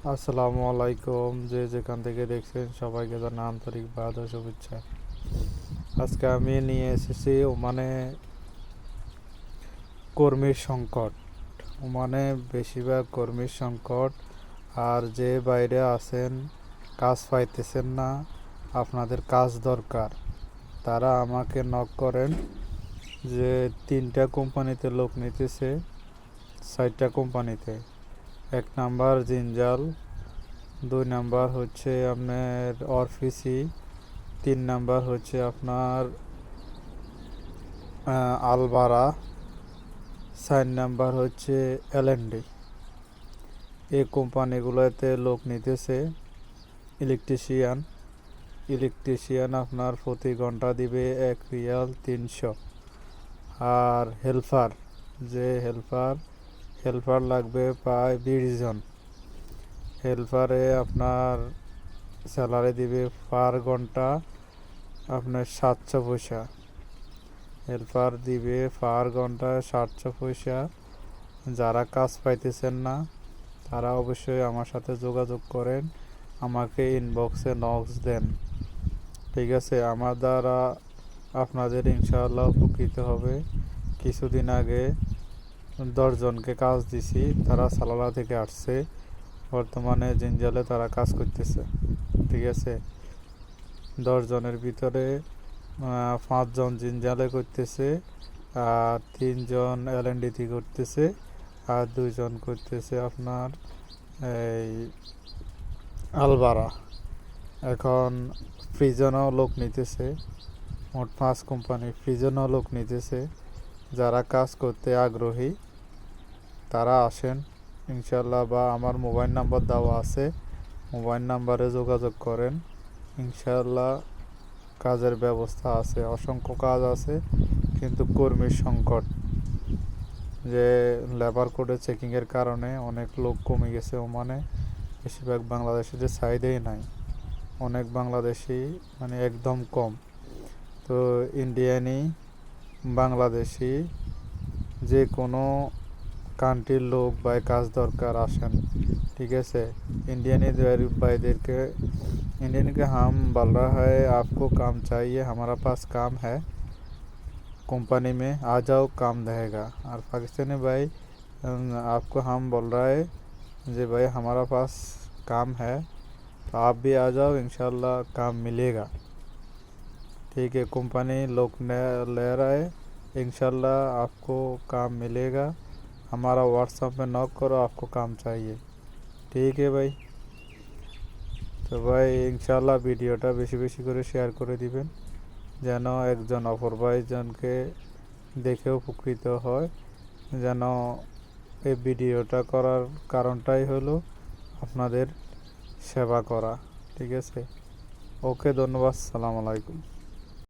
আসসালামু আলাইকুম। যে যেখান থেকে দেখছেন সবাইকে জানাই আন্তরিক বাদ ও শুভেচ্ছা। আজকে আমি নিয়ে এসেছি ওমানে কর্মীর সংকট। ওমানে বেশিরভাগ কর্মীর সংকট। আর যে বাইরে আছেন কাজ পাইতেছেন না, আপনাদের কাজ দরকার, তারা আমাকে নক করেন যে 3টা কোম্পানিতে লোক নিতেছে, 4টা কোম্পানিতে। 1 নাম্বার জিনজাল, 2 নাম্বার হচ্ছে আপনার অরফিসি, 3 নাম্বার হচ্ছে আপনার আলবারা, 4 নাম্বার হচ্ছে এলএনডি। এই কোম্পানিগুলোতে লোক নিতেছে। ইলেকট্রিশিয়ান ইলেকট্রিশিয়ান আপনার প্রতি ঘন্টা দিবে 1 রিয়াল 300। আর হেল্পার লাগবে প্রায় 20 জন। হেল্পারে আপনার স্যালারি দিবে পার ঘন্টা আপনার 700 পয়সা। হেল্পার দিবে পার ঘন্টা 700 পয়সা। যারা কাজ পাইতেছেন না তারা অবশ্যই আমার সাথে যোগাযোগ করেন, আমাকে ইনবক্সে নকস দেন। ঠিক আছে, আমার দ্বারা আপনাদের ইনশাআল্লাহ উপকৃত হবে। কিছুদিন আগে 10 জনকে কাজ দিছি, তারা সালালা থেকে আসছে, বর্তমানে জিনজালে তারা কাজ করতেছে। ঠিক আছে, 10 জনের ভিতরে 5 জন জিনজালে করতেছে, আর 3 জন এলএনডিতে করতেছে, আর 2 জন করতেছে আপনার এই আলবারা। এখন ফ্রিজনও লোক নিতেছে, মোট 5 কোম্পানি ফ্রিজনও লোক নিতেছে। যারা কাজ করতে আগ্রহী তারা আসেন ইনশাল্লাহ, বা আমার মোবাইল নাম্বার দেওয়া আছে, মোবাইল নাম্বারে যোগাযোগ করেন। ইনশাল্লাহ কাজের ব্যবস্থা আছে, অসংখ্য কাজ আছে, কিন্তু কর্মীর সংকট। যে লেবার কোডে চেকিংয়ের কারণে অনেক লোক কমে গেছে ওমানে। বেশিরভাগ বাংলাদেশিদের চাহিদাই নাই, অনেক বাংলাদেশি মানে একদম কম। তো ইন্ডিয়ানি, বাংলাদেশি, যে কোনো কান্ট্রির লোক বা কাজ দরকার আসেন। ठीक है से इंडियन इंडियन के हम बोल रहा है आपको काम चाहिए, हमारा पास काम है, कंपनी में आ जाओ, काम रहेगा। और पाकिस्तानी भाई आपको हम बोल रहा है जी भाई हमारा पास काम है, तो आप भी आ जाओ, इंशाल्लाह काम मिलेगा। ठीक है, कंपनी लोग ले रहा है, इंशाल्लाह आपको काम मिलेगा। हमारा व्हाट्सएप में नॉक करो, आपको काम चाहिए। ठीक है भाई। তো ভাই ইনশাআল্লাহ ভিডিওটা বেশি বেশি করে শেয়ার করে দিবেন, যেন একজন অপর ভাইজনকে দেখে উপকৃত হয়। যেন এই ভিডিওটা করার কারণটাই হলো আপনাদের সেবা করা। ঠিক আছে, ওকে, ধন্যবাদ, সালাম আলাইকুম।